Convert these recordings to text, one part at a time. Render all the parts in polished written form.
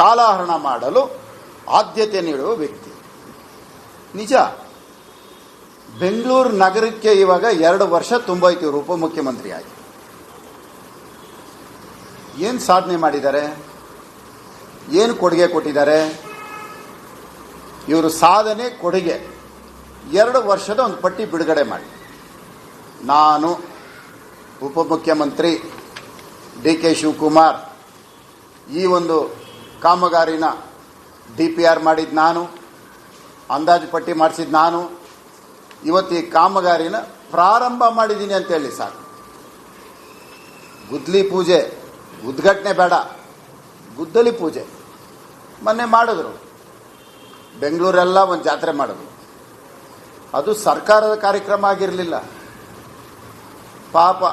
ಕಾಲಹರಣ ಮಾಡಲು ಆದ್ಯತೆ ನೀಡುವ ವ್ಯಕ್ತಿ. ನಿಜ, ಬೆಂಗಳೂರು ನಗರಕ್ಕೆ ಇವಾಗ 2 ವರ್ಷ ತುಂಬೋಯ್ತು ಇವರು ಉಪಮುಖ್ಯಮಂತ್ರಿಯಾಗಿ. ಏನು ಸಾಧನೆ ಮಾಡಿದ್ದಾರೆ, ಏನು ಕೊಡುಗೆ ಕೊಟ್ಟಿದ್ದಾರೆ? ಇವರು ಸಾಧನೆ ಕೊಡುಗೆ 2 ವರ್ಷದ ಒಂದು ಪಟ್ಟಿ ಬಿಡುಗಡೆ ಮಾಡಿ. ನಾನು ಉಪಮುಖ್ಯಮಂತ್ರಿ ಡಿ ಕೆ ಶಿವಕುಮಾರ್ ಈ ಒಂದು ಕಾಮಗಾರಿನ DPR ಮಾಡಿದ ನಾನು, ಅಂದಾಜು ಪಟ್ಟಿ ಮಾಡಿಸಿದ ನಾನು, ಇವತ್ತು ಈ ಕಾಮಗಾರಿನ ಪ್ರಾರಂಭ ಮಾಡಿದ್ದೀನಿ ಅಂತೇಳಿ ಸಾಕು. ಗುದ್ದಲಿ ಪೂಜೆ, ಉದ್ಘಾಟನೆ ಬೇಡ, ಗುದ್ದಲಿ ಪೂಜೆ ಮೊನ್ನೆ ಮಾಡಿದ್ರು. ಬೆಂಗಳೂರೆಲ್ಲ ಒಂದು ಜಾತ್ರೆ ಮಾಡಿದ್ರು. ಅದು ಸರ್ಕಾರದ ಕಾರ್ಯಕ್ರಮ ಆಗಿರಲಿಲ್ಲ. ಪಾಪ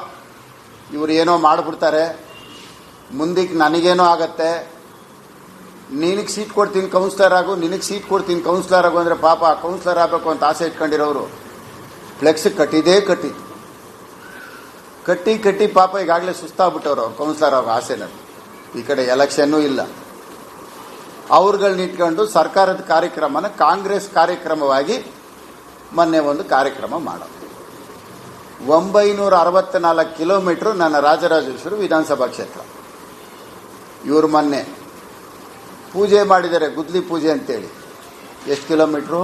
ಇವರು ಏನೋ ಮಾಡಿಬಿಡ್ತಾರೆ, ಮುಂದಕ್ಕೆ ನನಗೇನೋ ಆಗತ್ತೆ, ನಿನಗೆ ಸೀಟ್ ಕೊಡ್ತೀನಿ ಕೌನ್ಸಿಲರ್ ಆಗು, ನಿನಗೆ ಸೀಟ್ ಕೊಡ್ತೀನಿ ಕೌನ್ಸಿಲರ್ ಆಗು ಅಂದರೆ ಪಾಪ ಕೌನ್ಸಿಲರ್ ಆಗಬೇಕು ಅಂತ ಆಸೆ ಇಟ್ಕೊಂಡಿರೋರು ಫ್ಲೆಕ್ಸ್ ಕಟ್ಟಿದೇ ಕಟ್ಟಿ ಪಾಪ ಈಗಾಗಲೇ ಸುಸ್ತಾಗ್ಬಿಟ್ಟವ್ರು ಅವ್ರು ಕೌನ್ಸಿಲರ್ ಆಗೋ ಆಸೆನಲ್ಲಿ. ಈ ಕಡೆ ಎಲೆಕ್ಷನ್ನೂ ಇಲ್ಲ. ಅವ್ರುಗಳನ್ನ ಇಟ್ಕೊಂಡು ಸರ್ಕಾರದ ಕಾರ್ಯಕ್ರಮನ ಕಾಂಗ್ರೆಸ್ ಕಾರ್ಯಕ್ರಮವಾಗಿ ಮೊನ್ನೆ ಒಂದು ಕಾರ್ಯಕ್ರಮ ಮಾಡೋದು. 964 ಕಿಲೋಮೀಟ್ರು ನನ್ನ ರಾಜರಾಜೇಶ್ವರಿ ವಿಧಾನಸಭಾ ಕ್ಷೇತ್ರ. ಇವರು ಮೊನ್ನೆ ಪೂಜೆ ಮಾಡಿದ್ದಾರೆ, ಗುದ್ದಲಿ ಪೂಜೆ ಅಂತೇಳಿ. ಎಷ್ಟು ಕಿಲೋಮೀಟ್ರು?